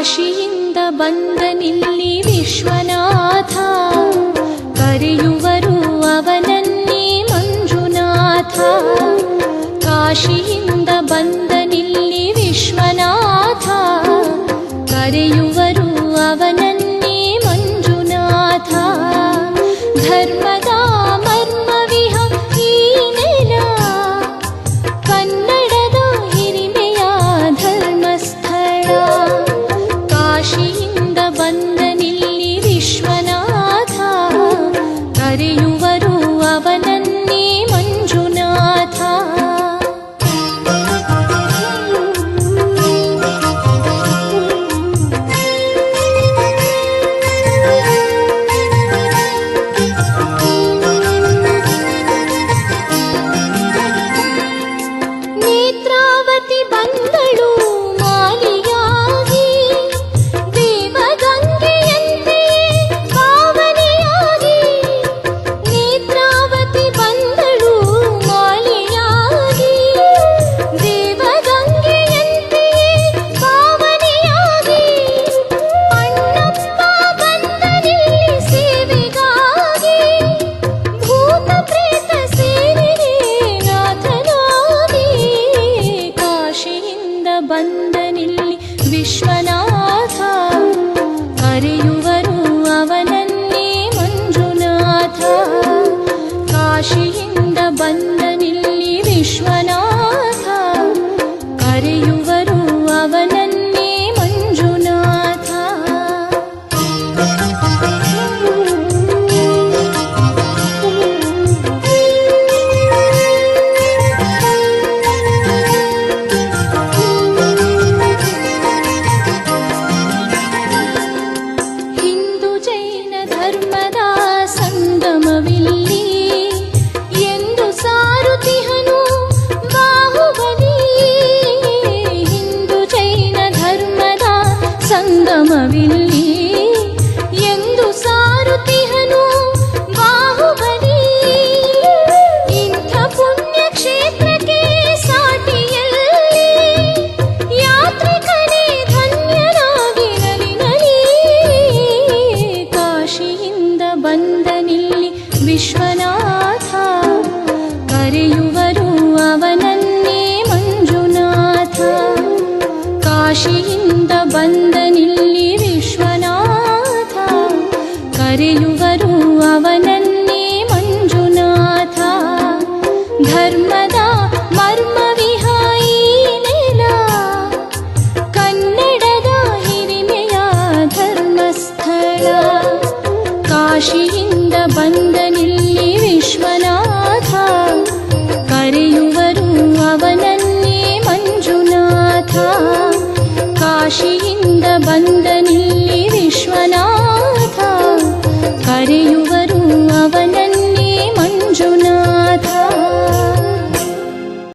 ಕಾಶಿಯಿಂದ ಬಂದನಿಲ್ಲಿ ವಿಶ್ವನಾಥ, ಕರೆಯುವರು ಅವನನ್ನೇ ಮಂಜುನಾಥ. ಕಾಶಿಯಿಂದ ಬಂದನಿಲ್ಲಿ ವಿಶ್ವನಾಥ, ಕರೆಯುವರು ಅವನನ್ನೇ ಮಂಜುನಾಥ. ಧರ್ಮದ ಮರ್ಮವಿಹ ಈ ನೆಲ, ಕನ್ನಡದ ಹಿರಿಮೆಯ ಧರ್ಮಸ್ಥಳ. ಕಾಶಿಯಿಂದ ಬಂದನಿಲ್ಲಿ ವಿಶ್ವನಾಥ, ಕರೆಯುವರು ಅವನನ್ನೇ ಮಂಜುನಾಥ. ನೇತ್ರಾವತಿ ಬಂದಳು ಮಾಲಿಯಾಗಿ, ದೇವಗಂಗೆಯಂತೆ ಪಾವನೆಯಾಗಿ. ನೇತ್ರಾವತಿ ಬಂದಳು ಮಾಲಿಯಾಗಿ, ದೇವಗಂಗೆಯಂತೆ ಪಾವನೆಯಾಗಿ. ಅಣ್ಣಪ್ಪ ಬಂದನಿಲ್ಲಿ ಸೇವೆಗಾಗಿ, ಭೂತ ಪ್ರೇತ ಸೇವೆಗೆ ನಾಥನಾಗಿ. ಕಾಶಿಯಿಂದ ಬಂದನಿಲ್ಲಿ ವಿಶ್ವನಾಥ, ಕರೆಯುವರು ಅವನನ್ನೇ ಮಂಜುನಾಥ. ಕಾಶಿಯಿಂದ ಬಂದನಿಲ್ಲಿ ವಿಶ್ವನಾಥ, ಕರೆಯುವರು ಅವನನ್ನೇ ಮಂಜುನಾಥ. ಹಿಂದೂ ಜೈನ ಧರ್ಮದ ಸಂಗಮವಿಲ್ಲಿ, ಎಂದು ಸಾರುತಿಹನು ಬಾಹುಬಲಿ. ಹಿಂದೂ ಜೈನ ಧರ್ಮದ ಸಂಗಮವಿಲ್ಲಿ, ಎಂದು ಸಾರುತಿಹನು ಬಾಹುಬಲಿ. ಇಂಥ ಪುಣ್ಯ ಕ್ಷೇತ್ರಕ್ಕೆ ಸಾಟಿಯಲ್ಲಿ, ಯಾತ್ರಿಕನೇ ಧನ್ಯನಾಗಿರಲಿ ನಲಿ. ಕಾಶಿಯಿಂದ ಬಂದನಿಲ್ಲಿ ವಿಶ್ವನಾಥ, ಕರೆಯುವರು ಅವನನ್ನೇ ಮಂಜುನಾಥ. ಕಾಶಿಯಿಂದ ಬಂದನಿಲ್ಲಿ ವಿಶ್ವನಾಥ, ಕರೆಯುವರು ಅವನನ್ನೇ ಮಂಜುನಾಥ. ಧರ್ಮದ ಮರ್ಮವಿಹ ಈ ನೆಲ, ಕನ್ನಡದ ಹಿರಿಮೆಯ ಧರ್ಮಸ್ಥಳ. ಕಾಶಿಯಿಂದ ಬಂದನಿಲ್ಲಿ ವಿಶ್ವನಾಥ, ಕರೆಯುವರು ಅವನನ್ನೇ ಮಂಜುನಾಥ. ಕಾಶಿಯಿಂದ ಬಂದನಿಲ್ಲಿ ವಿಶ್ವನಾಥ, ಕರೆಯುವರು